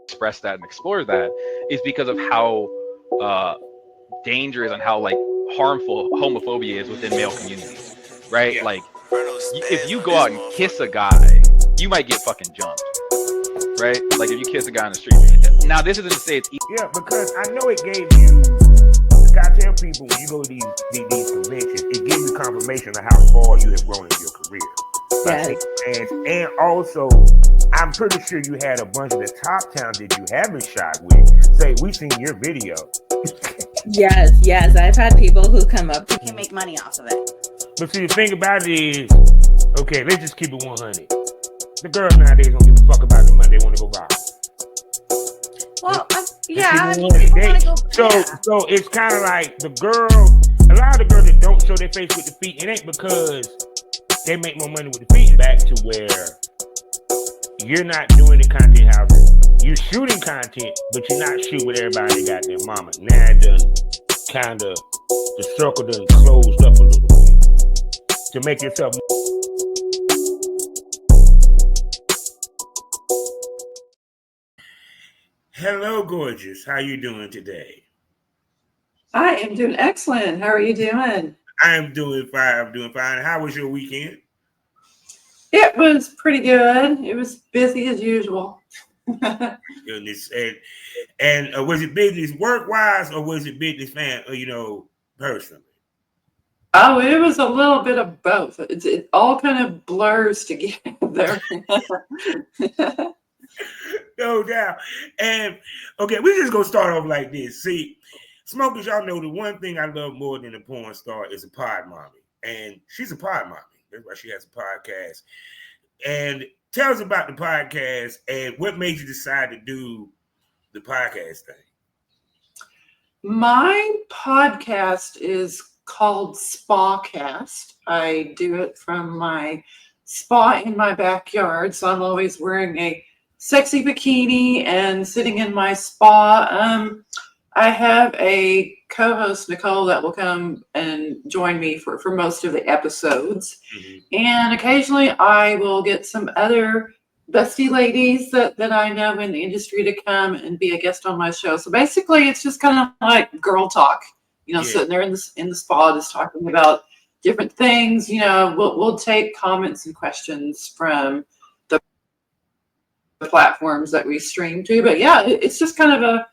express that and explore that is because of how dangerous and how like harmful homophobia is within male communities, right? Yeah. Like, if you go out and kiss a guy, you might get fucking jumped, right? Like if you kiss a guy on the street. Now, this isn't to say it's Yeah, because I know it gave you. I tell people when you go to these conventions, it gives you confirmation of how far you have grown in your career. Yes. And also, I'm pretty sure you had a bunch of the top talent that you haven't shot with say, "We seen your video." Yes. I've had people who come up You can make money off of it. But see, the thing about it is, okay, let's just keep it 100. The girls nowadays don't give a fuck about the money; they want to go rock. Well, People I mean, want it. people want to go. So it's kind of like a lot of the girls that don't show their face with the feet, it ain't because they make more money with the feet, back to where you're not doing the content house. You're shooting content, but you're not shooting with everybody that got their mama. Now it done kind of, the circle done closed up a little bit to make yourself. Hello, gorgeous. How you doing today? I am doing excellent. How are you doing? I'm doing fine. How was your weekend? It was pretty good. It was busy as usual. Goodness. And was it business work-wise or was it business personally? Oh, it was a little bit of both. It all kind of blurs together. No doubt. And okay, we just gonna start off like this. See, smokers, y'all know the one thing I love more than a porn star is a pod mommy. And she's a pod mommy. That's why she has a podcast. And tell us about the podcast and what made you decide to do the podcast thing. My podcast is called Spacast. I do it from my spa in my backyard. So I'm always wearing a sexy bikini and sitting in my spa. I have a co-host, Nicole, that will come and join me for most of the episodes. Mm-hmm. And occasionally I will get some other bestie ladies that I know in the industry to come and be a guest on my show. So basically it's just kind of like girl talk, sitting there in the spa just talking about different things. We'll take comments and questions from the platforms that we stream to. But yeah, it's just kind of a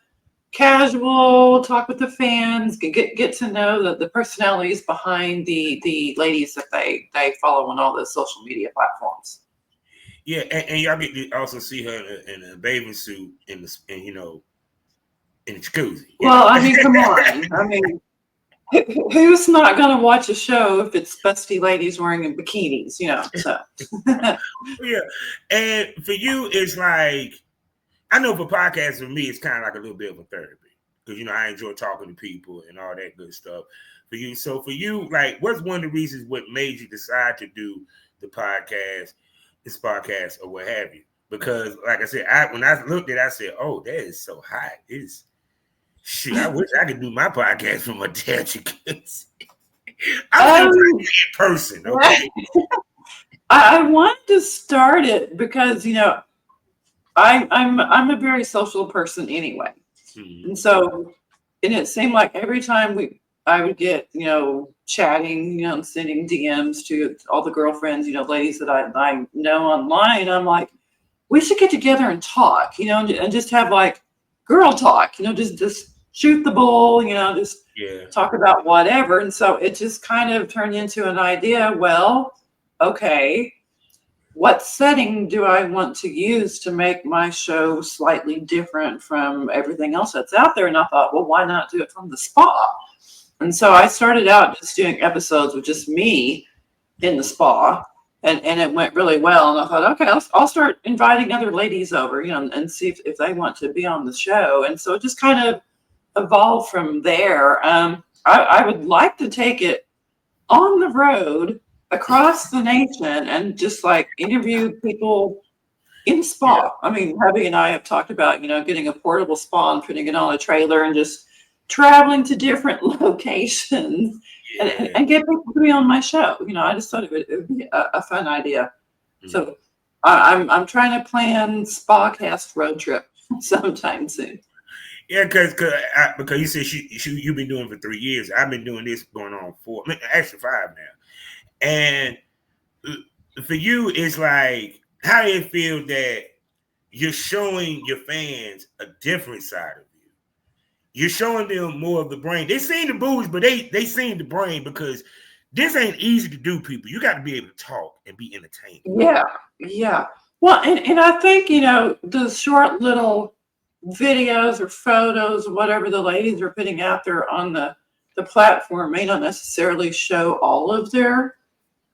casual talk with the fans, get to know the personalities behind the ladies that they follow on all the social media platforms. Yeah, and y'all get to also see her in a bathing suit in the jacuzzi. Well, I mean, come on. I mean, who's not going to watch a show if it's busty ladies wearing bikinis, so. Yeah, and for you, it's like, I know for podcasts, for me, it's kind of like a little bit of a therapy because, I enjoy talking to people and all that good stuff. For you, like, what's one of the reasons what made you decide to do the podcast, this podcast, or what have you? Because, like I said, when I looked at it, I said, "Oh, that is so hot." Shit. I wish I could do my podcast from a damn jacuzzi. I'm in person, okay? I wanted to start it because I'm a very social person anyway, and so it seemed like every time I would get chatting, and sending DMs to all the girlfriends, ladies that I know online. I'm like, we should get together and talk, and just have like girl talk, just shoot the bull, just talk about whatever. And so it just kind of turned into an idea. Well, okay, what setting do I want to use to make my show slightly different from everything else that's out there? And I thought, well, why not do it from the spa? And so I started out just doing episodes with just me in the spa, and it went really well. And I thought, okay, I'll start inviting other ladies over, and see if they want to be on the show. And so it just kind of evolved from there. I would like to take it on the road across the nation and just like interview people in spa. Yeah. I mean, hubby and I have talked about, getting a portable spa and putting it on a trailer and just traveling to different locations and get people to be on my show. I just thought it would be a fun idea. Mm-hmm. So I'm trying to plan Spacast road trip sometime soon. Yeah, because you said you've been doing it for 3 years. I've been doing this going on 4, actually 5 now. And for you, it's like, how do you feel that you're showing your fans a different side of you? You're showing them more of the brain. They seen the boobs, but they seen the brain, because this ain't easy to do, people. You got to be able to talk and be entertaining. Yeah. Well, and I think, the short little videos or photos or whatever the ladies are putting out there on the platform may not necessarily show all of their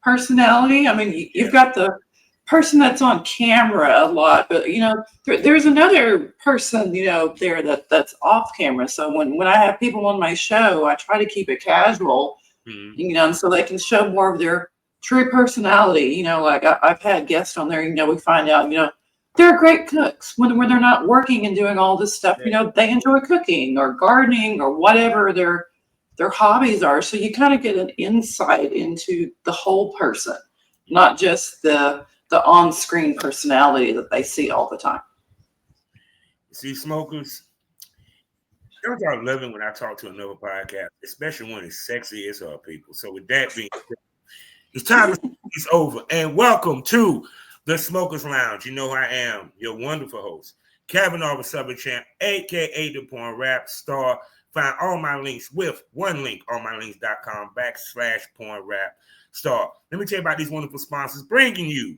personality. I mean, you've got the person that's on camera a lot, but there's another person there that's off camera. So when I have people on my show, I try to keep it casual, and so they can show more of their true personality. Like I've had guests on there, we find out they're great cooks when they're not working and doing all this stuff. They enjoy cooking or gardening or whatever their hobbies are. So you kind of get an insight into the whole person, not just the on-screen personality that they see all the time. See, smokers, don't y'all loving when I talk to another podcast, especially when it's sexy as hell, people. So with that being said, it's time to it's over. And welcome to the Smokers Lounge. You know I am your wonderful host, Kevin Arbor Southern Champ, aka the Porn Rap Star. Find all my links with one link on mylinks.com/Porn Rap Star. Let me tell you about these wonderful sponsors bringing you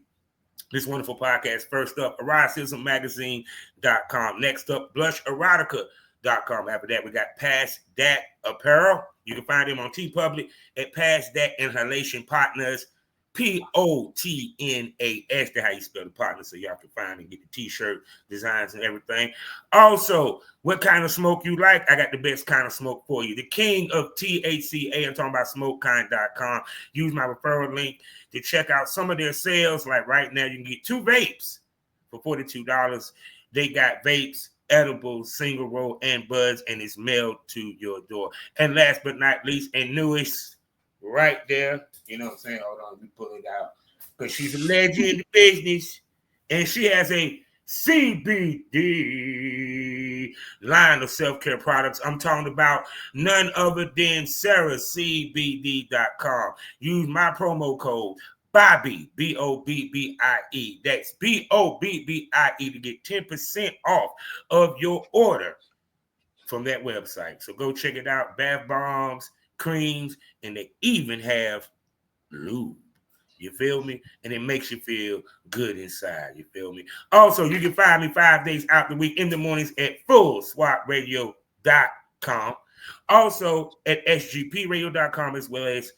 this wonderful podcast. First up, eroticismmagazine.com. Next up, blusherotica.com. After that, we got Past That Apparel. You can find them on TeePublic at Past That Inhalation Partners. POTNAS. That's how you spell the partner, so y'all can find and get the t-shirt designs and everything. Also, what kind of smoke you like? I got the best kind of smoke for you. The king of THCA. I'm talking about smokekind.com. Use my referral link to check out some of their sales. Like right now, you can get 2 vapes for $42. They got vapes, edibles, single roll, and buds, and it's mailed to your door. And last but not least, and newest, right there. You know what I'm saying? Hold on, let me pull it out. Because she's a legend in the business. And she has a CBD line of self-care products. I'm talking about none other than SarahCBD.com. Use my promo code Bobby, BOBBIE. That's BOBBIE to get 10% off of your order from that website. So go check it out. Bath bombs, creams, and they even have lube. You feel me? And it makes you feel good inside. You feel me? Also, you can find me 5 days out the week in the mornings at fullswapradio.com. Also at sgpradio.com, as well as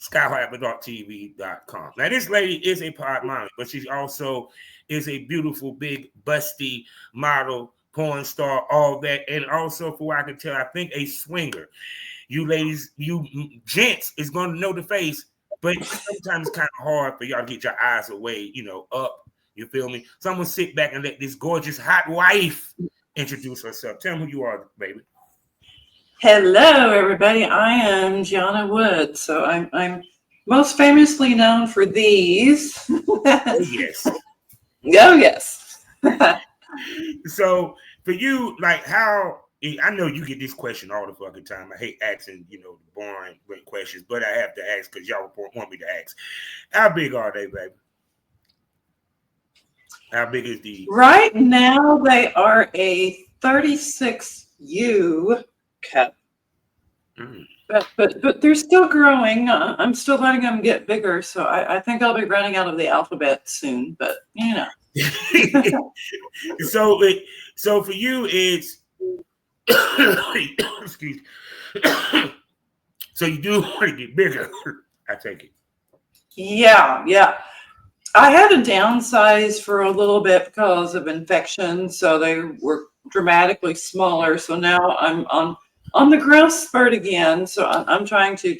skyhawk.tv.com. Now, this lady is a pod model, but she also is a beautiful, big, busty model, porn star, all that. And also, for what I can tell, I think a swinger. You ladies, you gents is going to know the face, but sometimes it's kind of hard for y'all to get your eyes away, up. You feel me? So I'm going to sit back and let this gorgeous hot wife introduce herself. Tell me who you are, baby. Hello, everybody. I am Gianna Woods. So I'm most famously known for these. Oh, yes. Oh, yes. So for you, like how... I know you get this question all the fucking time. I hate asking, the boring questions, but I have to ask because y'all want me to ask. How big are they, baby? How big is the... Right now, they are a 36U cup. But they're still growing. I'm still letting them get bigger, so I think I'll be running out of the alphabet soon. But So for you, it's... Excuse me. So you do want to get bigger, I take it. Yeah. I had to downsize for a little bit because of infection, so they were dramatically smaller. So now I'm on the growth spurt again. So I'm trying to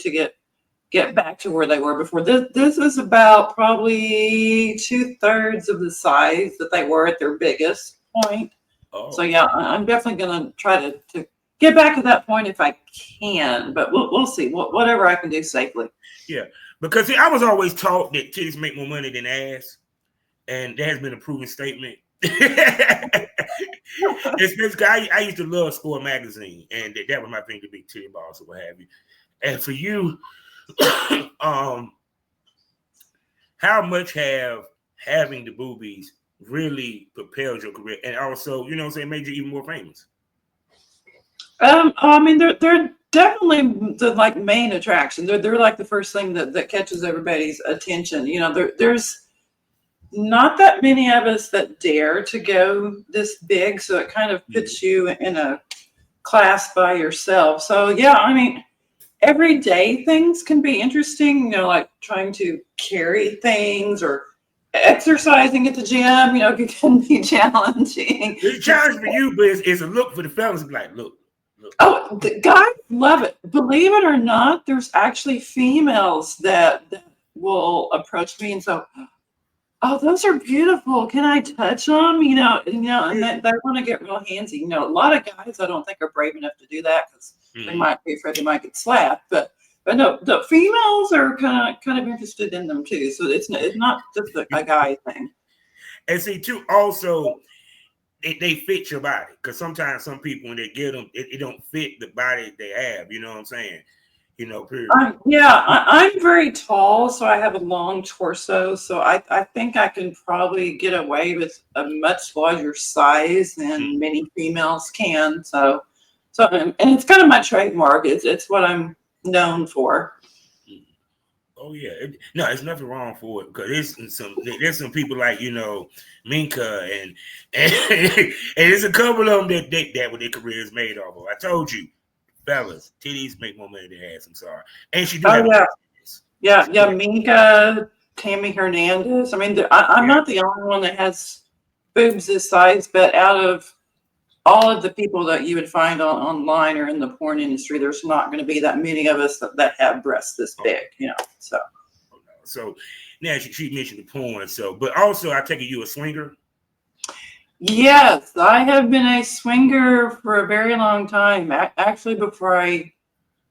get back to where they were before. This is about probably 2/3 of the size that they were at their biggest point. Oh. So yeah, I'm definitely gonna try to get back to that point if I can, but we'll see. Whatever I can do safely. Yeah, because I was always taught that titties make more money than ass, and that has been a proven statement. Especially, I used to love Score magazine, and that was my thing to be titty balls or what have you. And for you, how much have having the boobies really propelled your career, and also, you know what I'm saying, made you even more famous? I mean, they're definitely the like main attraction. They're like the first thing that catches everybody's attention. You know, there's not that many of us that dare to go this big, so it kind of puts you in a class by yourself. So yeah, I mean, everyday things can be interesting, you know, like trying to carry things or exercising at the gym, you know, it can be challenging. The challenge for you, but it's a look for the fellas. Like, look. Oh, the guys love it. Believe it or not, there's actually females that will approach me and so, oh, those are beautiful. Can I touch them? You know, and they want to get real handsy. You know, a lot of guys I don't think are brave enough to do that because they might be afraid they might get slapped. But no, the females are kind of interested in them too. So it's not just a guy thing. And see, too, also they fit your body, because sometimes some people when they get them, it don't fit the body they have. You know what I'm saying? You know, period. I'm very tall, so I have a long torso. So I think I can probably get away with a much larger size than many females can. So and it's kind of my trademark. It's what I'm known for. Oh yeah, no, there's nothing wrong for it, because there's some people like, you know, Minka and there's a couple of them that what their career is made off of. I told you, fellas, titties make more money than ass. I'm sorry, and she do. Yeah, Minka, Tammy Hernandez. I mean, I'm not the only one that has boobs this size, but out of all of the people that you would find online or in the porn industry, there's not going to be that many of us that have breasts this big, you know. So now she mentioned the porn. So, but also, I take it you a swinger. Yes, I have been a swinger for a very long time. Actually, before I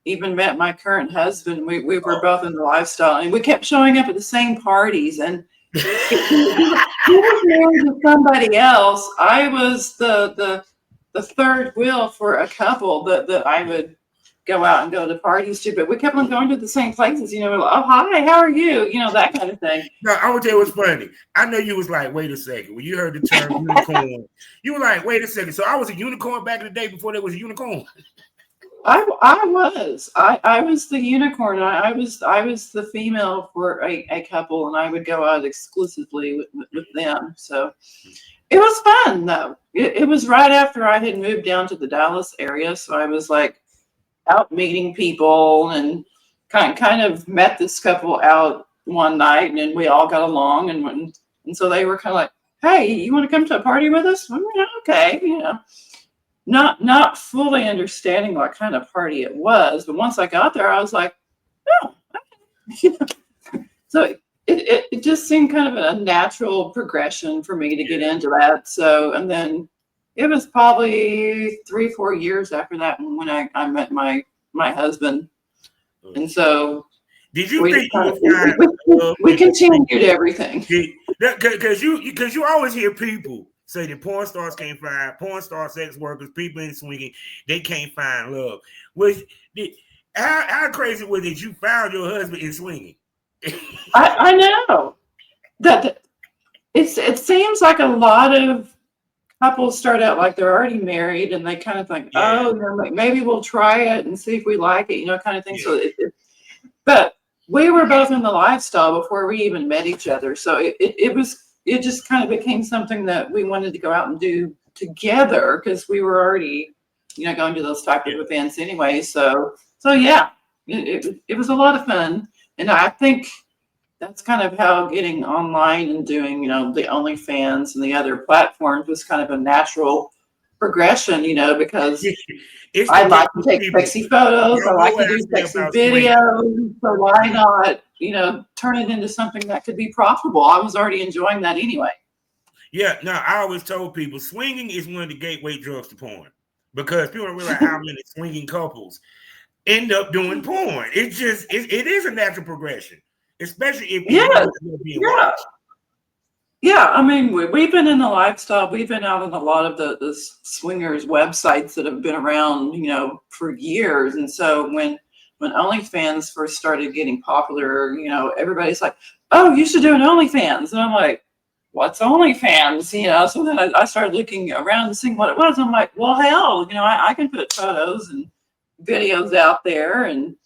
even met my current husband, we were both in the lifestyle, and we kept showing up at the same parties. And he was married to somebody else. I was the third wheel for a couple that I would go out and go to parties to, but we kept on going to the same places, you know, oh, hi, how are you? You know, that kind of thing. No, I will tell you what's funny. I know you was like, wait a second. When you heard the term unicorn, you were like, wait a second. So I was a unicorn back in the day before there was a unicorn. I was the unicorn. I was the female for a couple, and I would go out exclusively with them. So it was fun though. It was right after I had moved down to the Dallas area, so I was like out meeting people and kind of met this couple out one night, and then we all got along, and so they were kind of like, hey, you want to come to a party with us? I mean, okay, you know, not fully understanding what kind of party it was, but once I got there, I was like, oh, okay. So it just seemed kind of a natural progression for me to get into that. So, and then it was probably 3-4 years after that when I met my husband. And so did you think we continued everything? Because you always hear people say that porn stars can't find, porn star sex workers, people in swinging, they can't find love. How crazy was it you found your husband in swinging? I know that it seems like a lot of couples start out like they're already married, and they kind of think, oh, maybe we'll try it and see if we like it, you know, kind of thing. Yeah. So, but we were both in the lifestyle before we even met each other. So it just kind of became something that we wanted to go out and do together because we were already, you know, going to those type of events anyway. So yeah, it was a lot of fun, and I think that's kind of how getting online and doing, you know, the OnlyFans and the other platforms was kind of a natural progression, you know, because I like to take sexy photos, I like to do sexy videos, so why not, you know, turn it into something that could be profitable? I was already enjoying that anyway. Yeah, no, I always told people swinging is one of the gateway drugs to porn, because people don't realize how many swinging couples end up doing porn. It is a natural progression. Especially if you're being watched. Yeah, I mean, we've been in the lifestyle. We've been out on a lot of the swingers websites that have been around, for years. And so when OnlyFans first started getting popular, everybody's like, "Oh, you should do an OnlyFans," and I'm like, "What's OnlyFans?" So then I started looking around and seeing what it was. I'm like, "Well, hell, I can put photos and videos out there," and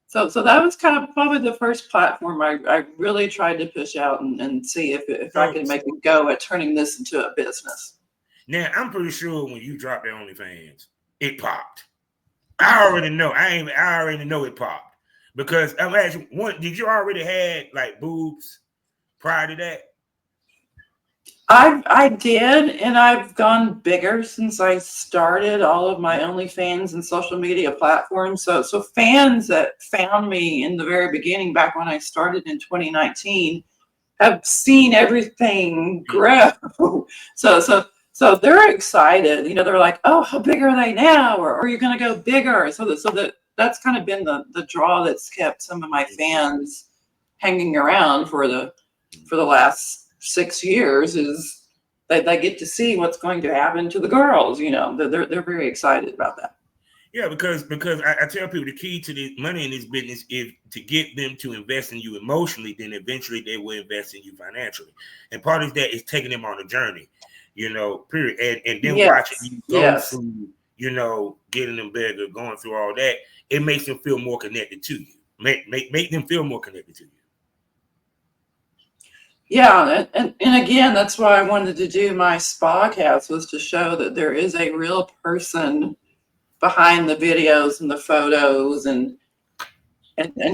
so that was kind of probably the first platform I really tried to push out and see if I could make a go at turning this into a business. Now, I'm pretty sure when you dropped the OnlyFans, it popped. I already know. I already know it popped because I'm asking, did you already had like boobs prior to that? I did, and I've gone bigger since I started all of my OnlyFans and social media platforms. So fans that found me in the very beginning, back when I started in 2019, have seen everything grow. So they're excited. They're like, "Oh, how big are they now? Or are you going to go bigger?" That's kind of been the draw that's kept some of my fans hanging around for the last 6 years, is they get to see what's going to happen to the girls. They're very excited about that. Yeah, because I tell people the key to the money in this business is to get them to invest in you emotionally. Then eventually they will invest in you financially, and part of that is taking them on a journey. Period, and then watching you go through, getting them bigger, going through all that, it makes them feel more connected to you. Make them feel more connected to you. Yeah, and again, that's why I wanted to do my Spacast, was to show that there is a real person behind the videos and the photos, and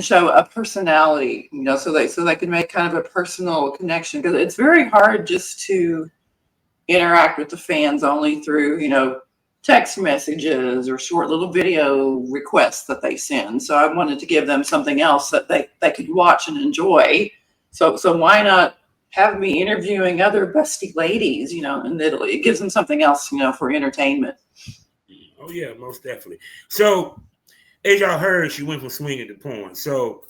show a personality, so they can make kind of a personal connection, because it's very hard just to interact with the fans only through, text messages or short little video requests that they send. So I wanted to give them something else that they could watch and enjoy. So why not have me interviewing other busty ladies, and it gives them something else, for entertainment. Oh yeah, most definitely. So as y'all heard, she went from swinging to porn. So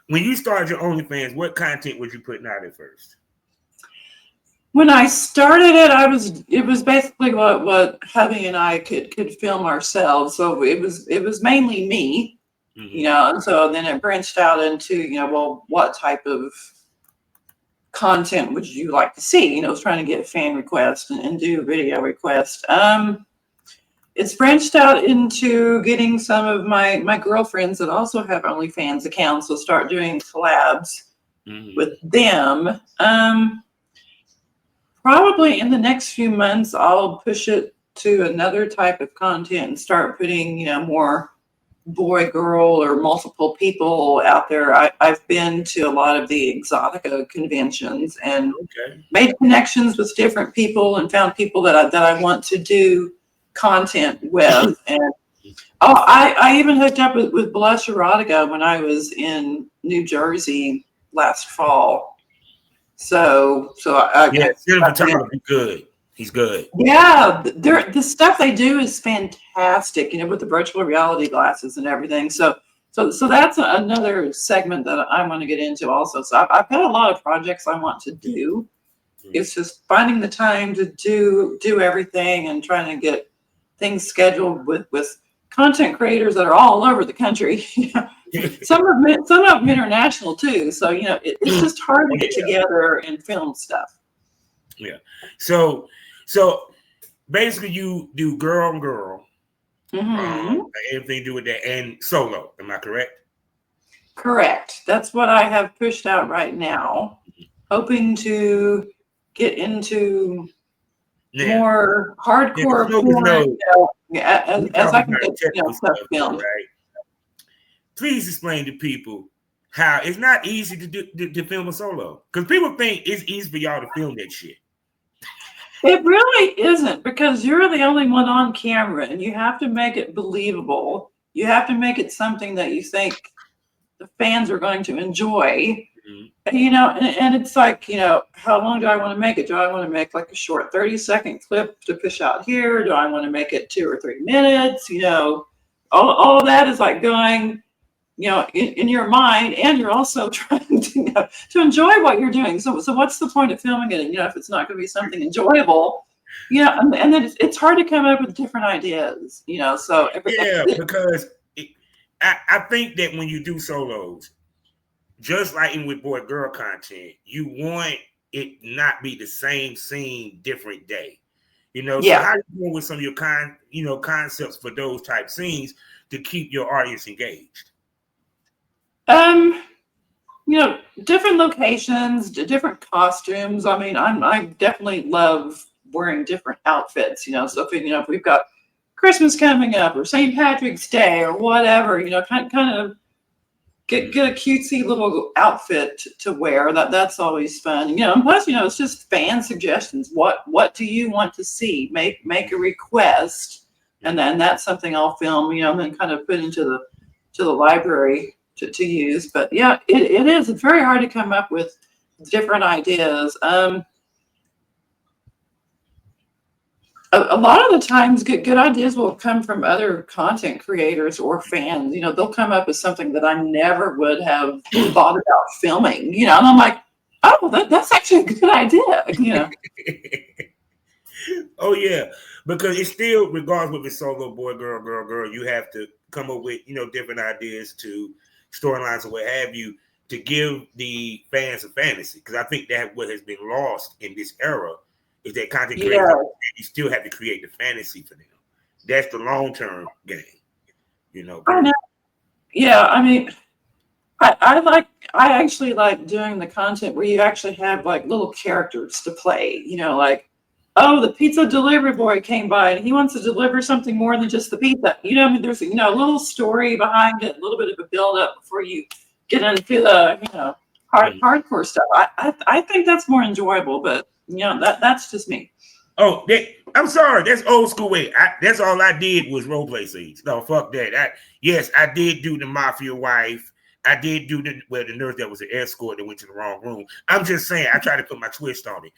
when you started your OnlyFans, what content was you putting out at first? When I started it was basically what hubby and I could film ourselves. So it was mainly me, and so then it branched out into, well, what type of content would you like to see? I was trying to get fan requests and do video requests. It's branched out into getting some of my girlfriends that also have OnlyFans accounts, so start doing collabs with them. Probably in the next few months, I'll push it to another type of content and start putting, more boy, girl, or multiple people out there. I've been to a lot of the Exotica conventions and made connections with different people and found people that I want to do content with. And I even hooked up with Blush Erotica when I was in New Jersey last fall. So cinematography good. He's good. Yeah, the stuff they do is fantastic. With the virtual reality glasses and everything. So that's another segment that I want to get into also. So I've got a lot of projects I want to do. It's just finding the time to do everything and trying to get things scheduled with content creators that are all over the country. Some of them international too. So it's just hard to get together and film stuff. Yeah. So basically, you do girl on girl. Everything to do with that, and solo. Am I correct? Correct. That's what I have pushed out right now. Hoping to get into more hardcore porn, as I can get stuff filmed. Right. Please explain to people how it's not easy to film a solo, because people think it's easy for y'all to film that shit. It really isn't, because you're the only one on camera, and you have to make it believable. You have to make it something that you think the fans are going to enjoy. And it's like, how long do I want to make it? Do I want to make like a short 30-second clip to push out here? Do I want to make it 2 or 3 minutes? All of that is like going, in your mind, and you're also trying to enjoy what you're doing. So what's the point of filming it? And, if it's not going to be something enjoyable, and then it's hard to come up with different ideas, so. Because I think that when you do solos, just like in with boy girl content, you want it not be the same scene, different day. So how you doing with some of your concepts for those type scenes to keep your audience engaged? Different locations, different costumes. I mean, I definitely love wearing different outfits, so if we've got Christmas coming up or St. Patrick's Day or whatever, kind of get a cutesy little outfit to wear. That's always fun. And plus, it's just fan suggestions. What do you want to see? Make a request, and then that's something I'll film, and then kind of put into the library to use. But it's very hard to come up with different ideas. A lot of the times good ideas will come from other content creators or fans. They'll come up with something that I never would have thought about filming, and I'm like, oh, that's actually a good idea, Oh yeah, because it's still, regardless of it's solo, boy, girl, you have to come up with, different ideas to storylines or what have you to give the fans a fantasy. Because I think that what has been lost in this era is that content creators, you still have to create the fantasy for them. That's the long-term game, I know. Yeah, I mean, I actually like doing the content where you actually have like little characters to play, like, oh, the pizza delivery boy came by and he wants to deliver something more than just the pizza. There's a little story behind it, a little bit of a build-up before you get into the, hardcore stuff. I think that's more enjoyable, but that's just me. Oh, I'm sorry. That's old school way. That's all I did was role play scenes. No, fuck that. I did do the mafia wife. I did do the nurse that was an escort that went to the wrong room. I'm just saying, I tried to put my twist on it,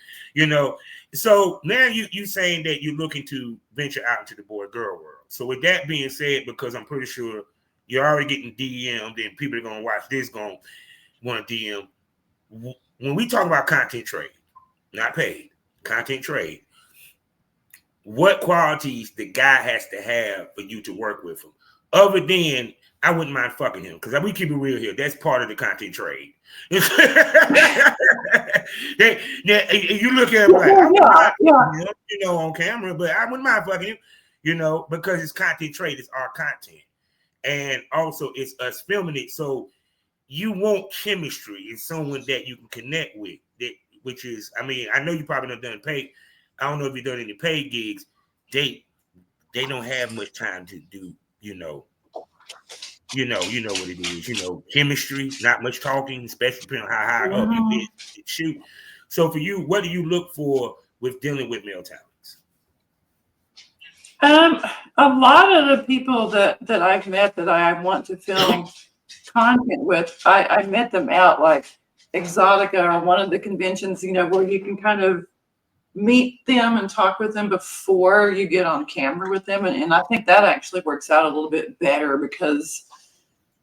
So now you saying that you're looking to venture out into the boy girl world. So with that being said, because I'm pretty sure you're already getting DM'd and people are going to watch this going to want to DM. When we talk about content trade, not paid, content trade, what qualities the guy has to have for you to work with him? Other than, I wouldn't mind fucking him, because we keep it real here. That's part of the content trade. You look at him like, on camera, but I wouldn't mind fucking him, because it's content trade. It's our content. And also it's us filming it. So you want chemistry. It's someone that you can connect with, which is, I mean, I know you probably not done paid. I don't know if you've done any paid gigs. They don't have much time to do, you know what it is, chemistry, not much talking, especially depending on how high up you shoot. So for you, what do you look for with dealing with male talents? A lot of the people that I've met that I want to film content with, I met them out like Exotica or one of the conventions, where you can kind of meet them and talk with them before you get on camera with them. And I think that actually works out a little bit better because,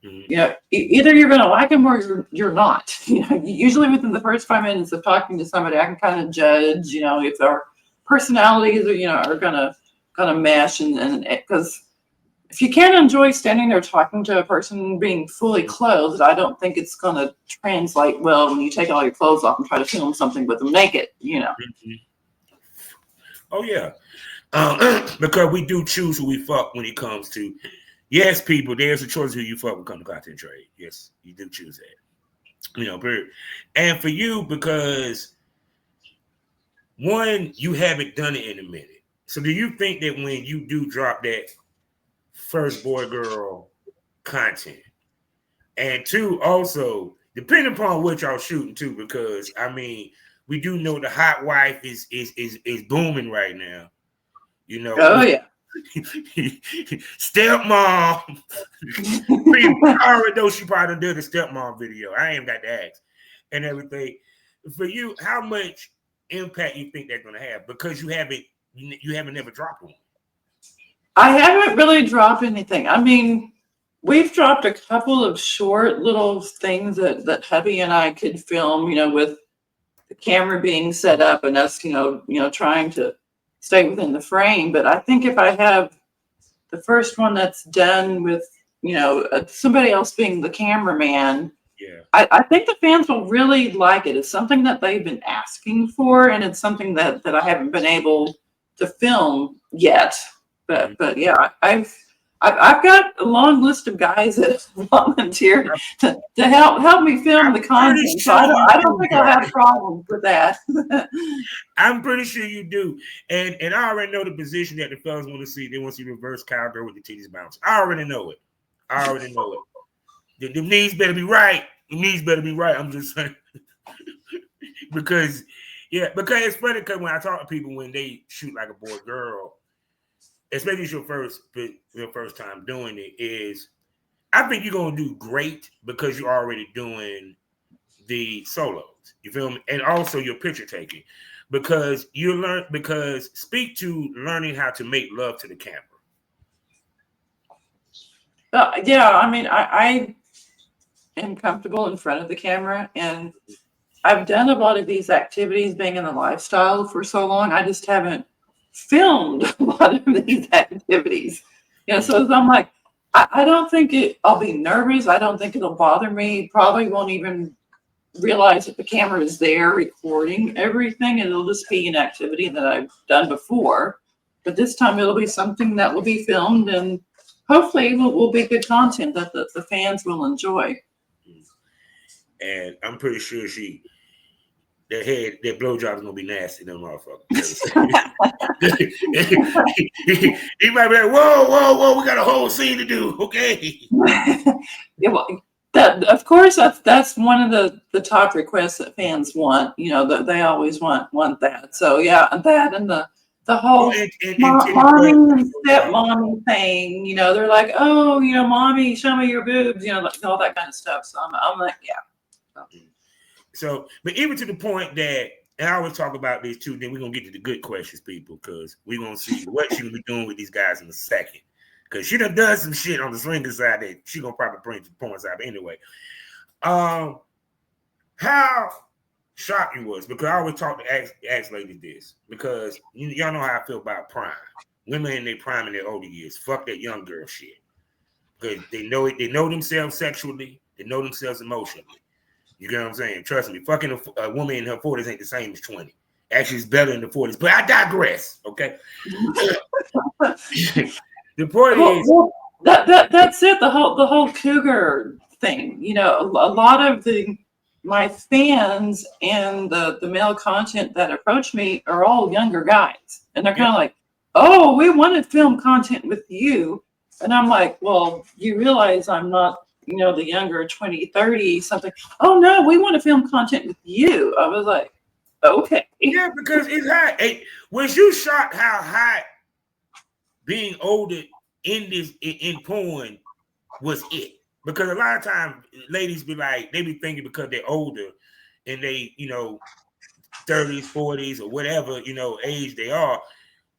either you're going to like them or you're not. Usually within the first 5 minutes of talking to somebody, I can kind of judge, if their personalities are going to mesh. And because if you can't enjoy standing there talking to a person being fully clothed, I don't think it's going to translate well when you take all your clothes off and try to film something with them naked, Oh, yeah. Because we do choose who we fuck when it comes to, yes, people, there's a choice who you fuck when it comes to content trade. Yes, you do choose that. Period. And for you, because, one, you haven't done it in a minute. So do you think that when you do drop that first boy-girl content, and two, also, depending upon what y'all shooting too, because, I mean, we do know the hot wife is booming right now. Oh yeah. Stepmom. I already know she probably did the stepmom video. I ain't got to ask and everything. For you, how much impact you think they're gonna have? Because you haven't never dropped one. I haven't really dropped anything. I mean, we've dropped a couple of short little things that hubby and I could film, with the camera being set up and us, trying to stay within the frame. But I think if I have the first one that's done with, somebody else being the cameraman, Yeah. I think the fans will really like it. It's something that they've been asking for, and it's something that I haven't been able to film yet. But yeah, I've got a long list of guys that volunteered to help me film the content. So I don't think I'll have problems with that. I'm pretty sure you do. And I already know the position that the fellas want to see. They want to see reverse cowgirl with the titties bounce. I already know it. The knees better be right. I'm just saying. because it's funny because when I talk to people when they shoot like a boy girl, especially if it's your first time doing it, is I think you're gonna do great because you're already doing the solos. You feel me? And also your picture taking. Because speak to learning how to make love to the camera. Yeah, I mean, I am comfortable in front of the camera, and I've done a lot of these activities being in the lifestyle for so long. I just haven't filmed a lot of these activities. So I'm like, I don't think I'll be nervous. I don't think it'll bother me. Probably won't even realize that the camera is there recording everything, and it'll just be an activity that I've done before. But this time it'll be something that will be filmed, and hopefully will be good content that the fans will enjoy. And I'm pretty sure that blowjob is gonna be nasty, them motherfuckers. He might be like, whoa, we got a whole scene to do, okay? Yeah, well, that of course that's one of the top requests that fans want. That they always want that. So yeah, that and the whole mommy and stepmommy thing. They're like, oh, mommy, show me your boobs. Like all that kind of stuff. So I'm like, yeah. So, but even to the point that, and I always talk about this too, then we're going to get to the good questions, people, because we're going to see what she's going to be doing with these guys in a second. Because she done some shit on the swinger side that she going to probably bring to the porn side. But anyway, how shocked you was, because I always talk to ask ladies this, because y'all know how I feel about prime. Women in their prime in their older years, fuck that young girl shit. Because they know it, they know themselves sexually, they know themselves emotionally. You get what I'm saying? Trust me, fucking a woman in her 40s ain't the same as 20. Actually, it's better in the 40s. But I digress, okay? The point is... That's it, the whole cougar thing. A lot of my fans and the male content that approach me are all younger guys. And they're kind of like, oh, we want to film content with you. And I'm like, well, you realize I'm not... the younger 20, 30 something. Oh no, we want to film content with you. I was like, okay. Yeah, because it's hot. Hey, was you shocked how hot being older in porn was it? Because a lot of times ladies be like, they be thinking because they're older and they, 30s, 40s or whatever, age they are,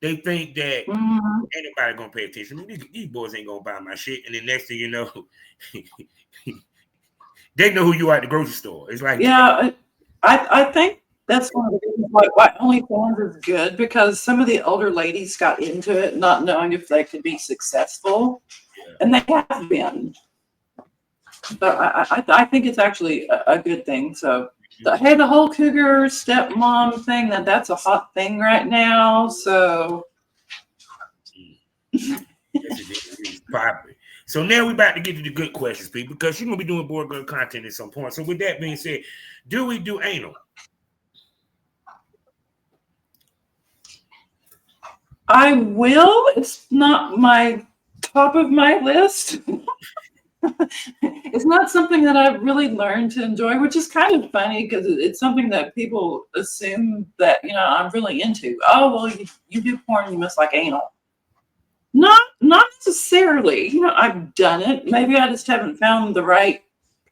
they think that anybody gonna pay attention. I mean, these boys ain't gonna buy my shit. And then next thing you know, they know who you are at the grocery store. It's like, yeah, I think that's one of the reasons why OnlyFans is good, because some of the older ladies got into it not knowing if they could be successful, and they have been. So I think it's actually a good thing. So hey, the whole cougar stepmom thing, that's a hot thing right now. So probably. So now we're about to get to the good questions, people, because you're gonna be doing boy girl content at some point. So with that being said, do we do anal? I will. It's not my top of my list. It's not something that I've really learned to enjoy, which is kind of funny because it's something that people assume that, I'm really into. Oh, well, you do porn, you must like anal. Not necessarily. I've done it. Maybe I just haven't found the right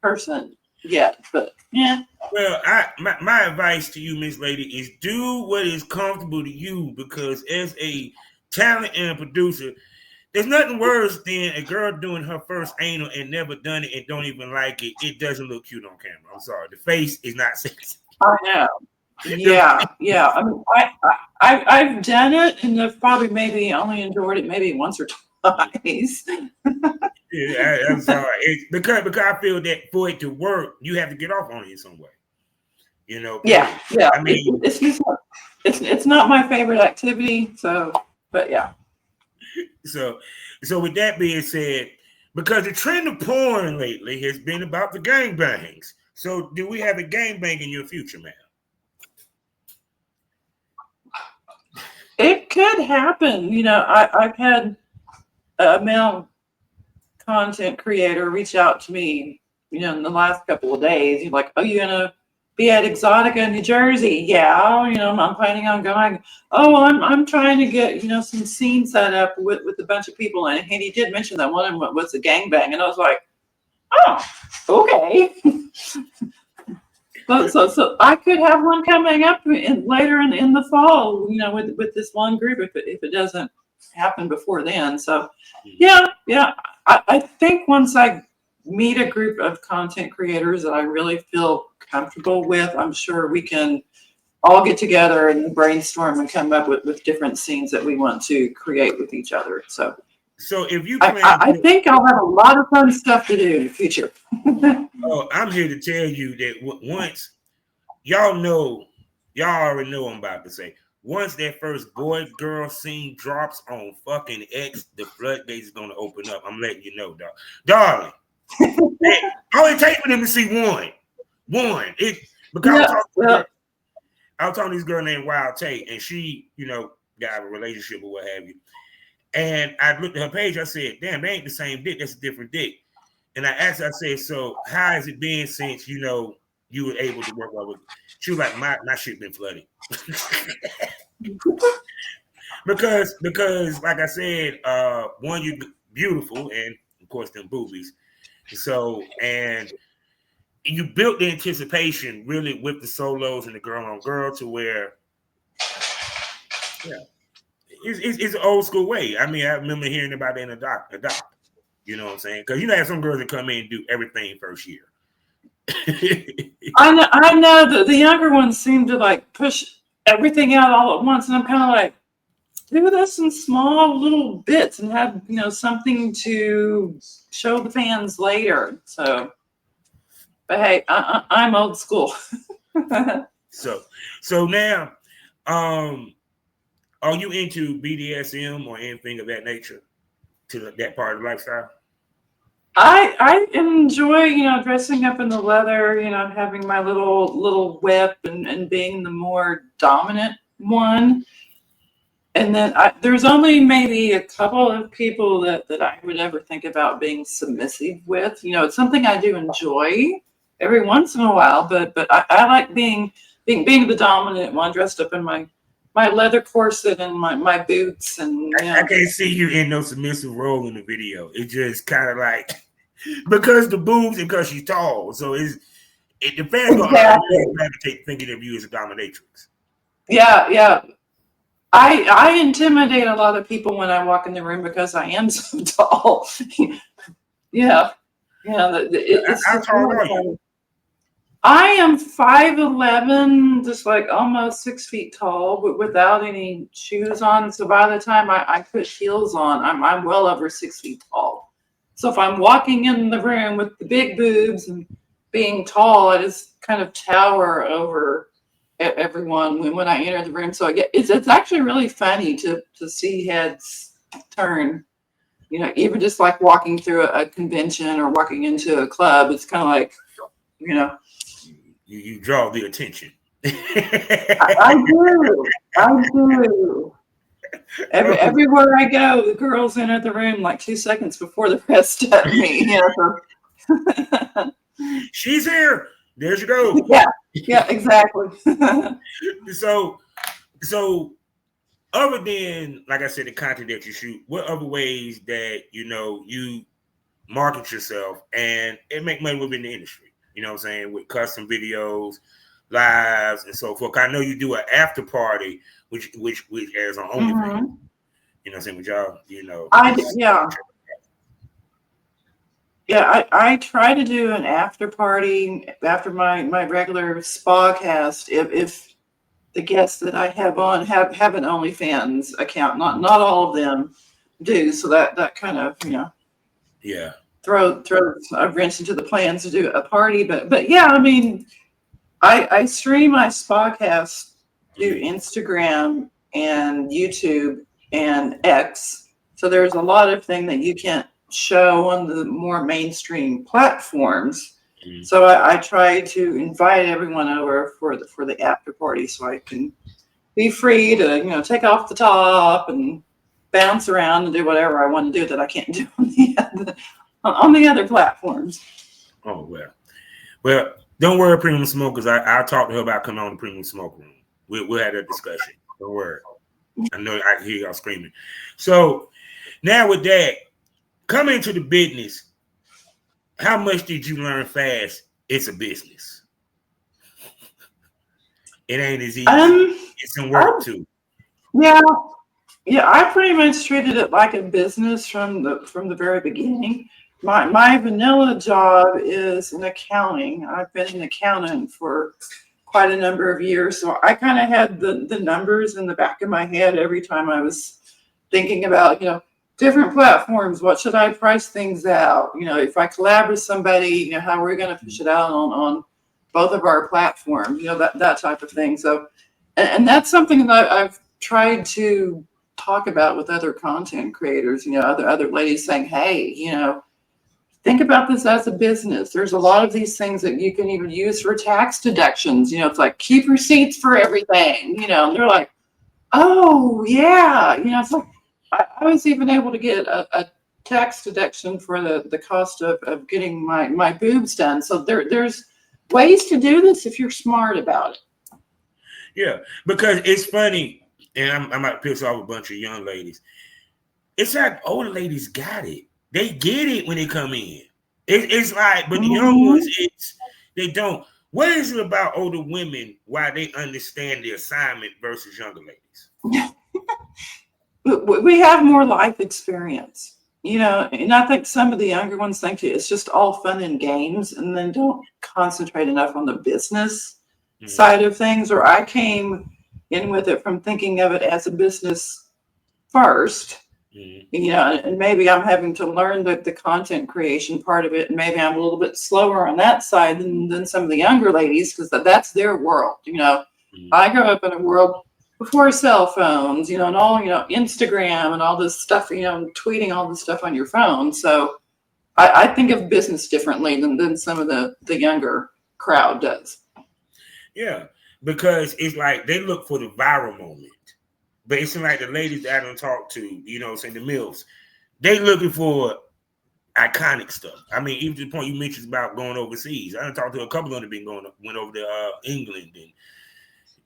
person yet, but yeah. Well, my advice to you, Miss Lady, is do what is comfortable to you, because as a talent and a producer, There's nothing worse than a girl doing her first anal and never done it and don't even like it. It doesn't look cute on camera. I'm sorry. The face is not sexy. I know. Yeah. I mean, I've done it, and I've probably maybe only enjoyed it maybe once or twice. Yeah, I'm sorry. Because I feel that for it to work, you have to get off on it in some way. You know. Yeah. I mean, it's not my favorite activity. So, but yeah. So with that being said, because the trend of porn lately has been about the gangbangs. So do we have a gangbang in your future, man? It could happen. You know, I've had a male content creator reach out to me, you know, in the last couple of days. He's like, "Oh, you gonna be at Exotica, New Jersey?" Yeah, you know, I'm planning on going. Oh, well, I'm trying to get, you know, some scene set up with a bunch of people, and he did mention that one of them was a gangbang, and I was like, oh, okay. So I could have one coming up later in the fall, you know, with this one group if it doesn't happen before then. So yeah. I think once I meet a group of content creators that I really feel comfortable with, I'm sure we can all get together and brainstorm and come up with different scenes that we want to create with each other. So if you plan, I think I'll have a lot of fun stuff to do in the future. I'm here to tell you that once y'all already know what I'm about to say. Once that first boy-girl scene drops on fucking X, the floodgates is gonna open up. I'm letting you know, dog. Darling. All it takes for them to see one. Because I was talking to this girl named Wild Tate, and she, you know, got a relationship or what have you. And I looked at her page, I said, damn, they ain't the same dick, that's a different dick. And I asked her, I said, so how has it been since, you know, you were able to work well with? She was like, my shit been flooded. because like I said, one, you beautiful, and of course them boobies. So, and you built the anticipation really with the solos and the girl on girl to where, yeah, it's an old school way. I mean, I remember hearing about it in a doc. You know what I'm saying? Because you know, have some girls that come in and do everything first year. I know that the younger ones seem to like push everything out all at once, and I'm kind of like, do this in small little bits and have, you know, something to show the fans later. So, but hey, I'm old school. so now, are you into BDSM or anything of that nature to that part of the lifestyle? I enjoy, you know, dressing up in the leather, you know, having my little whip and being the more dominant one. And then there's only maybe a couple of people that I would ever think about being submissive with. You know, it's something I do enjoy every once in a while, but I like being the dominant one, dressed up in my leather corset and my boots. And you know. I can't see you in no submissive role in the video. It's just kind of like because the boobs and because she's tall. So the fans gonna gravitate thinking of you as a dominatrix. Yeah. I intimidate a lot of people when I walk in the room because I am so tall. Yeah. How tall are you? I am 5'11", just like almost 6 feet tall, but without any shoes on. So by the time I put heels on, I'm well over 6 feet tall. So if I'm walking in the room with the big boobs and being tall, I just kind of tower over everyone when I enter the room. So it's actually really funny to see heads turn. You know, even just like walking through a convention or walking into a club, it's kind of like, you know. You draw the attention. I do. Everywhere I go, the girls enter the room like 2 seconds before the rest of me. You know? She's here. There you go. Yeah, exactly. So other than, like I said, the content that you shoot, what other ways that, you know, you market yourself and make money within the industry? You know what I'm saying? With custom videos, lives, and so forth. I know you do an after party, which airs on OnlyFans. You You know what I'm saying? With y'all, you know. I try to do an after party after my regular Spacast if the guests that I have on have an OnlyFans account. Not all of them do, so that kind of throws a wrench into the plans to do a party. But yeah, I mean, I stream my Spacast through Instagram and YouTube and X, so there's a lot of things that you can't show on the more mainstream platforms. So I try to invite everyone over for the after party, so I can be free to take off the top and bounce around and do whatever I want to do that I can't do on the other platforms. Oh well, don't worry, Premium Smokers. I'll talk to her about coming on the Premium Smoke Room. We'll have that discussion. Don't worry. I know I can hear y'all screaming. So now with that, coming into the business, how much did you learn fast? It's a business. It ain't as easy. It's some work too. Yeah, I pretty much treated it like a business from the very beginning. My vanilla job is in accounting. I've been an accountant for quite a number of years, so I kind of had the numbers in the back of my head every time I was thinking about different platforms. What should I price things out? If I collab with somebody, how are we going to push it out on both of our platforms? That type of thing. So, and that's something that I've tried to talk about with other content creators. Other ladies saying, hey, think about this as a business. There's a lot of these things that you can even use for tax deductions. It's like keep receipts for everything. And they're like, oh yeah. It's like I was even able to get a tax deduction for the cost of getting my boobs done. So there's ways to do this if you're smart about it. Yeah, because it's funny, and I might piss off a bunch of young ladies. It's like older ladies got it. They get it when they come in. It's like, but the young ones, they don't. What is it about older women why they understand the assignment versus younger ladies? We have more life experience, and I think some of the younger ones think it's just all fun and games and then don't concentrate enough on the business side of things. Or I came in with it from thinking of it as a business first. And maybe I'm having to learn the content creation part of it, and maybe I'm a little bit slower on that side than some of the younger ladies, because that's their world. I grew up in a world before cell phones, and all, Instagram and all this stuff, tweeting all this stuff on your phone. So I think of business differently than some of the younger crowd does. Yeah, because it's like they look for the viral moment. But it seems like the ladies that I don't talk to, saying the MILFs, they looking for iconic stuff. I mean, even to the point you mentioned about going overseas. I done talked to a couple of them went over to England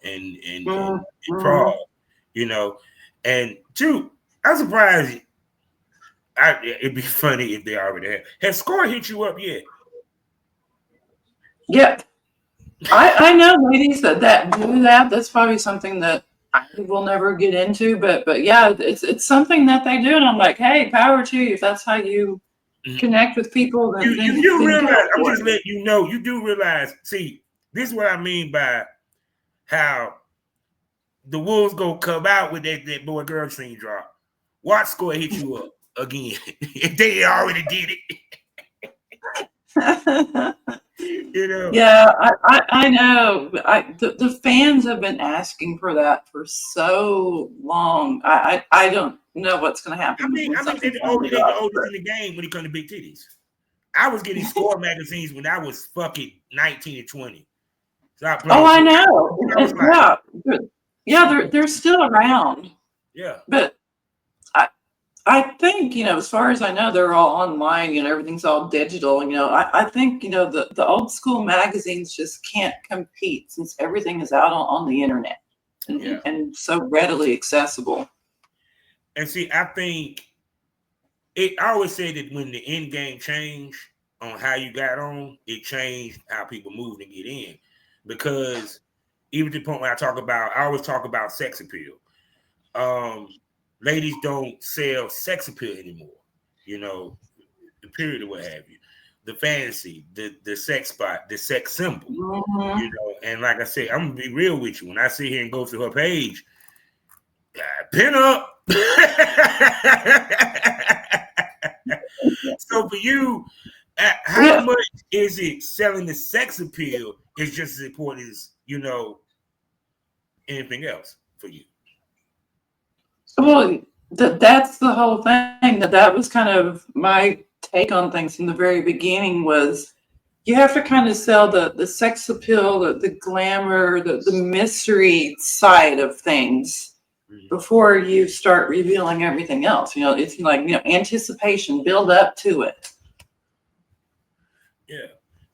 and Prague, And two, I'm surprised. It'd be funny if they already have. Has Score hit you up yet? Yeah, I know ladies that do that. That's probably something that I will never get into, but yeah, it's something that they do, and I'm like, hey, power to you if that's how you connect with people. Then you do realize, I'm just letting you know, you do realize. See, this is what I mean by how the wolves gonna come out with that boy girl scene drop. Watch Score hit you up again if they already did it. Yeah, I know. The fans have been asking for that for so long. I don't know what's going to happen. I mean, they're the oldest in the game when it comes to big titties. I was getting Score magazines when I was fucking 19 and 20. Oh, I know. They're still around. Yeah, but I think, as far as I know, they're all online, everything's all digital. I think, the old school magazines just can't compete since everything is out on the internet and so readily accessible. And see, I think I always say that when the end game changed on how you got on, it changed how people moved and get in. Because even to the point where I always talk about sex appeal. ladies don't sell sex appeal anymore. You know, the period or what have you. The fantasy, the sex spot, the sex symbol. Mhm. You know, and like I said, I'm gonna be real with you. When I sit here and go through her page, pin up. So for you, how much is it selling the sex appeal is just as important as, you know, anything else for you? Well, that's the whole thing. That was kind of my take on things from the very beginning was you have to kind of sell the sex appeal, the glamour, the mystery side of things before you start revealing everything else. You know, it's like, you know, anticipation, build up to it. Yeah.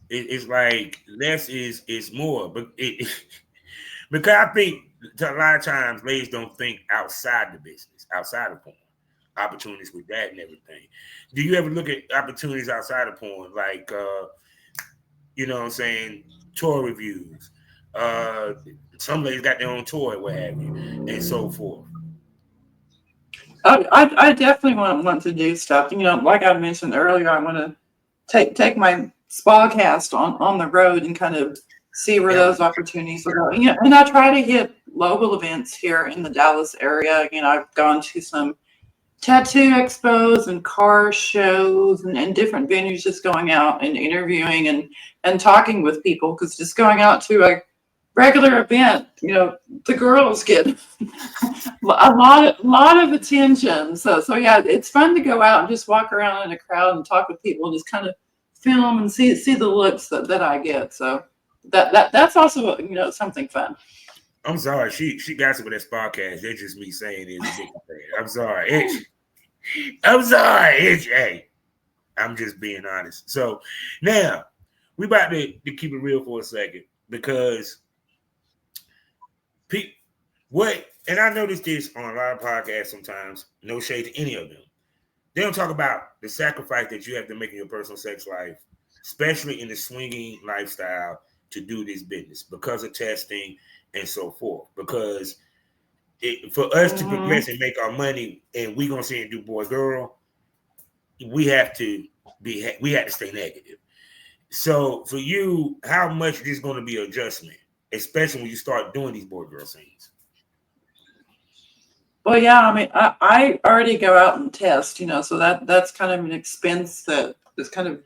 It's like less is more. But because I think a lot of times ladies don't think outside the business, outside of porn. Opportunities with that and everything. Do you ever look at opportunities outside of porn, like you know what I'm saying, tour reviews? Some ladies got their own tour, what have you, and so forth. I definitely want to do stuff. You know, like I mentioned earlier, I want to take my Spacast on the road and kind of see where those opportunities are going. You know, and I try to hit local events here in the Dallas area. You know, I've gone to some tattoo expos and car shows and different venues, just going out and interviewing and talking with people, because just going out to a regular event, you know, the girls get a lot of attention. So yeah, it's fun to go out and just walk around in a crowd and talk with people and just kind of film and see the looks that I get. So that's also, you know, something fun. I'm sorry, she got some of that podcast. That's just me saying it. I'm sorry. I'm sorry. Hey, I'm just being honest. So now we about to keep it real for a second, because and I noticed this on a lot of podcasts sometimes, no shade to any of them. They don't talk about the sacrifice that you have to make in your personal sex life, especially in the swinging lifestyle, to do this business because of testing and so forth. Because for us to progress and make our money, and we gonna sit and do boy girl, we have to stay negative. So for you, how much is this going to be adjustment, especially when you start doing these boy girl scenes? Well, yeah, I mean, I already go out and test, you know, so that's kind of an expense that is kind of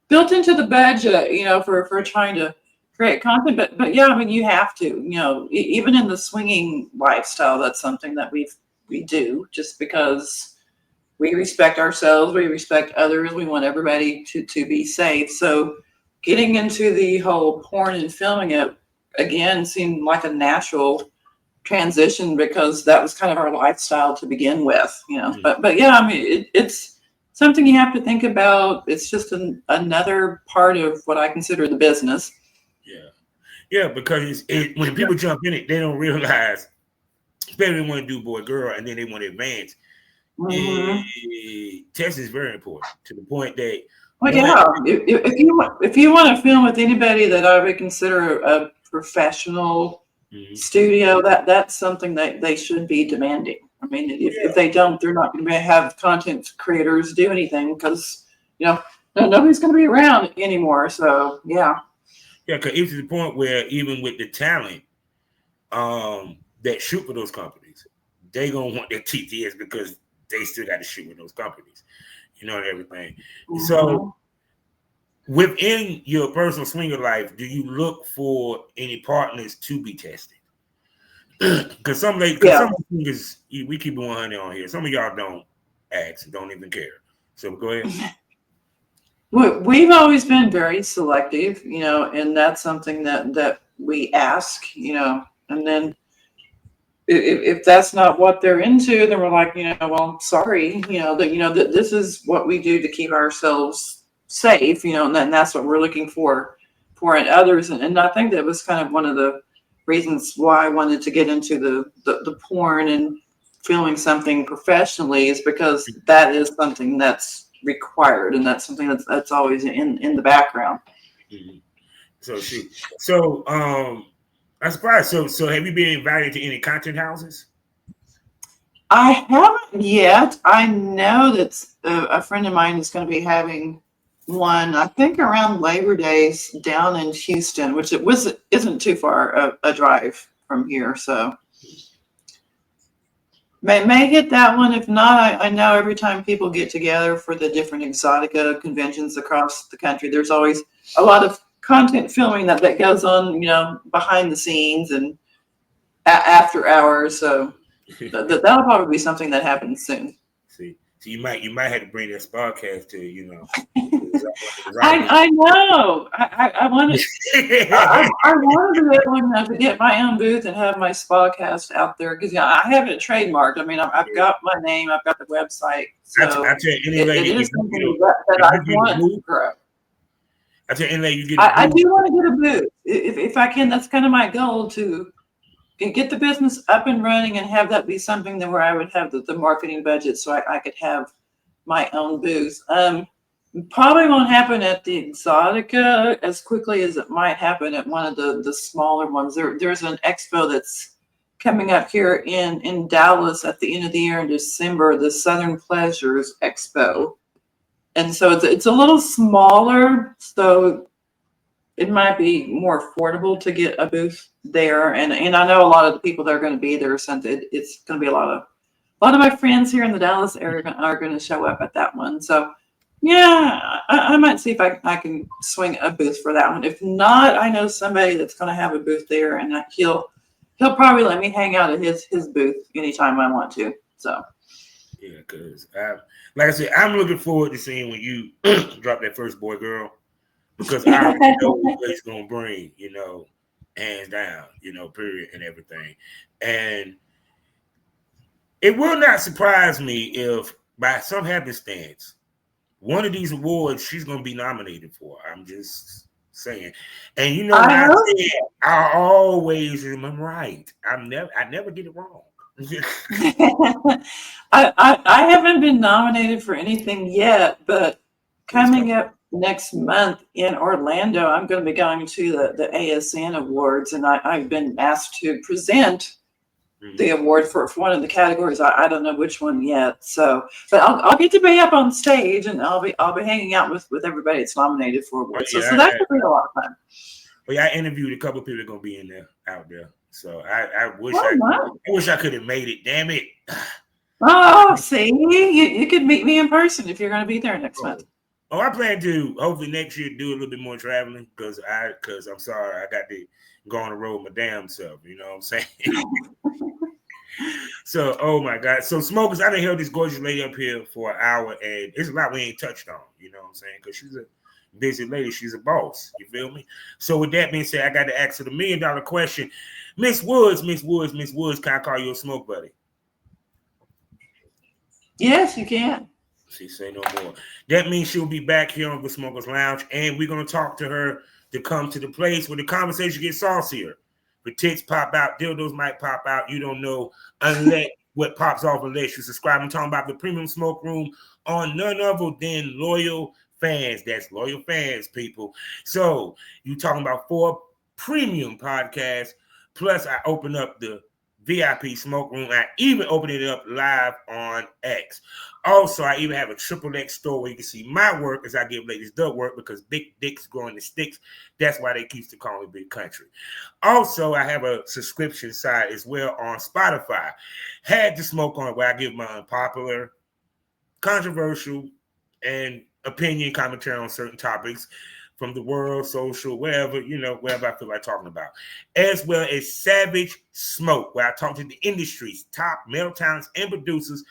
built into the budget, you know, for trying to create content. But yeah, I mean, you have to, you know, even in the swinging lifestyle, that's something that we do, just because we respect ourselves, we respect others, we want everybody to be safe. So getting into the whole porn and filming it, again, seemed like a natural transition, because that was kind of our lifestyle to begin with, you know. But yeah, I mean, it's something you have to think about. It's just another part of what I consider the business. Yeah, because when people jump in it, they don't realize, especially when they want to do boy girl and then they want to advance. Test is very important, to the point that, well, yeah, if you want to film with anybody that I would consider a professional studio, that's something that they should be demanding. I mean, if they don't, they're not going to have content creators do anything, because, you know, nobody's going to be around anymore. So yeah, because it's to the point where even with the talent that shoot for those companies, they gonna want their TTS because they still got to shoot with those companies, you know, and everything. So within your personal swinger life, do you look for any partners to be tested? Because some swingers, we keep 100 on here. Some of y'all don't ask, don't even care. So go ahead. We've always been very selective, you know, and that's something that we ask, you know, and then if that's not what they're into, then we're like, you know, well, sorry, you know, that this is what we do to keep ourselves safe, you know, and that's what we're looking for in others. And I think that was kind of one of the reasons why I wanted to get into the porn and filming something professionally, is because that is something that's required, and that's something that's always in the background. So shoot. So I'm surprised. So have you been invited to any content houses? I haven't yet. I know that a friend of mine is going to be having one, I think around Labor Days down in Houston, which isn't too far a drive from here. So may hit that one. If not, I know every time people get together for the different Exotica conventions across the country, there's always a lot of content filming that goes on, behind the scenes and after hours. So that'll probably be something that happens soon. See, so you might have to bring that Spacast to I know. I want to. I want to be able to get my own booth and have my Spacast out there because I have it trademarked. I mean, I've got my name, I've got the website, so I tell you, any lady, it is something that I want to grow. I tell you, any lady, you get. I do want to get a booth if I can. That's kind of my goal to get the business up and running and have that be something that where I would have the marketing budget so I could have my own booth. Probably won't happen at the Exotica as quickly as it might happen at one of the smaller ones. There's an expo that's coming up here in Dallas at the end of the year in December, the Southern Pleasures Expo. And so it's a little smaller, so it might be more affordable to get a booth there. And I know a lot of the people that are going to be there, since it's going to be a lot of my friends here in the Dallas area are going to show up at that one. So yeah, I might see if I can swing a booth for that one. If not, I know somebody that's going to have a booth there, and he'll probably let me hang out at his booth anytime I want to. So yeah, because like I said, I'm looking forward to seeing when you drop that first boy girl, because I already know what it's going to bring, hands down, period, and everything. And it will not surprise me if by some happenstance one of these awards she's going to be nominated for. I'm just saying. And I always am right. I never get it wrong. I haven't been nominated for anything yet, but coming up next month in Orlando, I'm going to be going to the ASN Awards, and I've been asked to present the award for one of the categories. I don't know which one yet. So, but I'll get to be up on stage, and I'll be hanging out with everybody that's nominated for awards. So that could be a lot of fun. Well, yeah, I interviewed a couple of people that are gonna be in there out there. So I wish I could have made it. Damn it. Oh, see, you could meet me in person if you're going to be there next month. Oh, I plan to hopefully next year do a little bit more traveling because I'm sorry, I got to go on the road my damn self. You know what I'm saying? So, oh my God. So, smokers, I done held this gorgeous lady up here for an hour, and there's a lot we ain't touched on. You know what I'm saying? Because she's a busy lady. She's a boss. You feel me? So, with that being said, I got to ask her the $1 million question. Miss Woods, can I call you a smoke buddy? Yes, you can. She say no more. That means she'll be back here on the Smokers Lounge, and we're going to talk to her to come to the place where the conversation gets saucier. The tits pop out, dildos might pop out. You don't know unless what pops off unless you subscribe. I'm talking about the Premium Smoke Room on none other than Loyal Fans. That's Loyal Fans, people. So you talking about 4 premium podcasts. Plus, I open up the VIP smoke room. I even open it up live on X. Also, I even have a XXX store where you can see my work as I give ladies the work, because big dicks growing the sticks. That's why they keep to call me Big Country. Also, I have a subscription side as well on Spotify. Had to Smoke on it, where I give my unpopular, controversial, and opinion commentary on certain topics from the world, social, wherever I feel like talking about. As well as Savage Smoke, where I talk to the industry's top male talents and producers,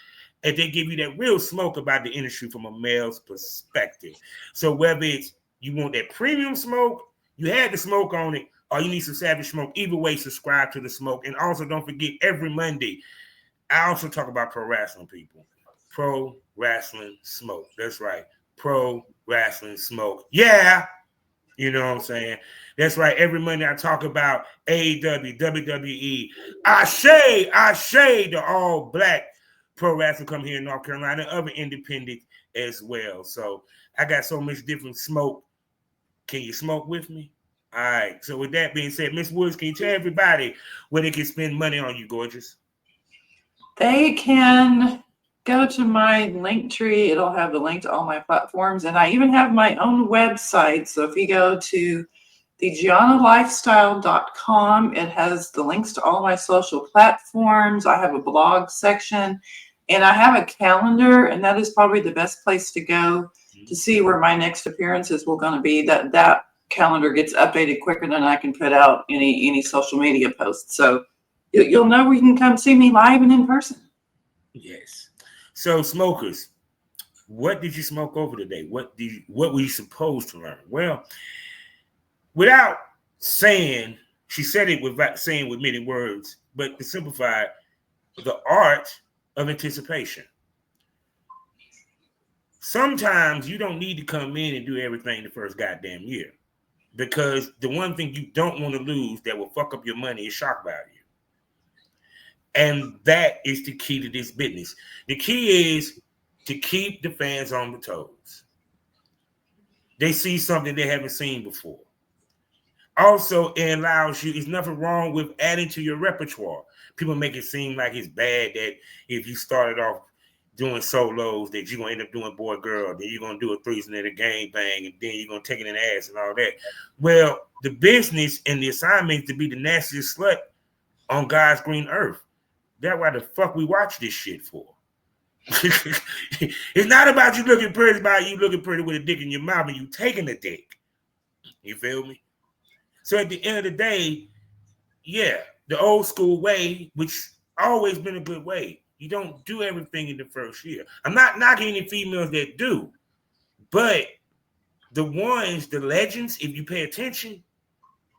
and they give you that real smoke about the industry from a male's perspective. So whether it's you want that premium smoke, you had the smoke on it, or you need some Savage Smoke, either way, subscribe to the smoke. And also don't forget, every Monday, I also talk about pro wrestling, people. Pro wrestling smoke. That's right. Pro wrestling smoke. Yeah. You know what I'm saying? That's right. Every Monday I talk about AEW, WWE. I shade the all black pro wrestling come here in North Carolina, other independent as well. So I got so much different smoke. Can you smoke with me? All right. So with that being said, Miss Woods, can you tell everybody where they can spend money on you, gorgeous? they can go to my link tree. It'll have the link to all my platforms. And I even have my own website. So if you go to thegiannalifestyle.com, it has the links to all my social platforms. I have a blog section and I have a calendar, and that is probably the best place to go to see where my next appearances will going to be. That calendar gets updated quicker than I can put out any social media posts. So you'll know where you can come see me live and in person. Yes. So smokers, what did you smoke over today? What were you supposed to learn? Well, without saying, she said it without saying with many words, but to simplify, the art of anticipation. Sometimes you don't need to come in and do everything the first goddamn year, because the one thing you don't want to lose that will fuck up your money is shock value. And that is the key to this business. The key is to keep the fans on the toes. They see something they haven't seen before. Also, it allows you, there's nothing wrong with adding to your repertoire. People make it seem like it's bad that if you started off doing solos, that you're going to end up doing boy, girl, then you're going to do a threesome and a gang bang, and then you're going to take it in the ass and all that. Well, the business and the assignment is to be the nastiest slut on God's green earth. That's why the fuck we watch this shit for. It's not about you looking pretty, it's about you looking pretty with a dick in your mouth and you taking the dick. You feel me? So at the end of the day, yeah, the old school way, which always been a good way, you don't do everything in the first year. I'm not knocking any females that do, but the ones, the legends, if you pay attention,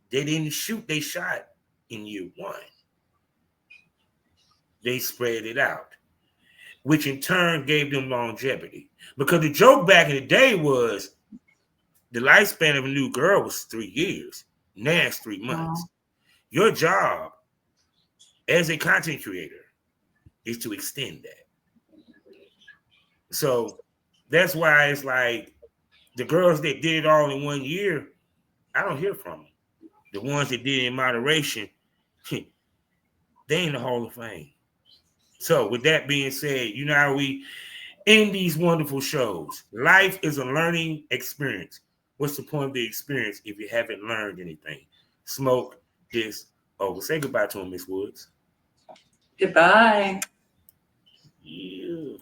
they didn't shoot, they shot in year one. They spread it out, which in turn gave them longevity. Because the joke back in the day was the lifespan of a new girl was 3 years. Now it's 3 months. Wow. Your job as a content creator is to extend that. So that's why it's like the girls that did it all in 1 year, I don't hear from them. The ones that did it in moderation, they in the Hall of Fame. So with that being said, you know how we end these wonderful shows. Life is a learning experience. What's the point of the experience if you haven't learned anything? Smoke this over. Say goodbye to him, Miss Woods. Goodbye. Yeah.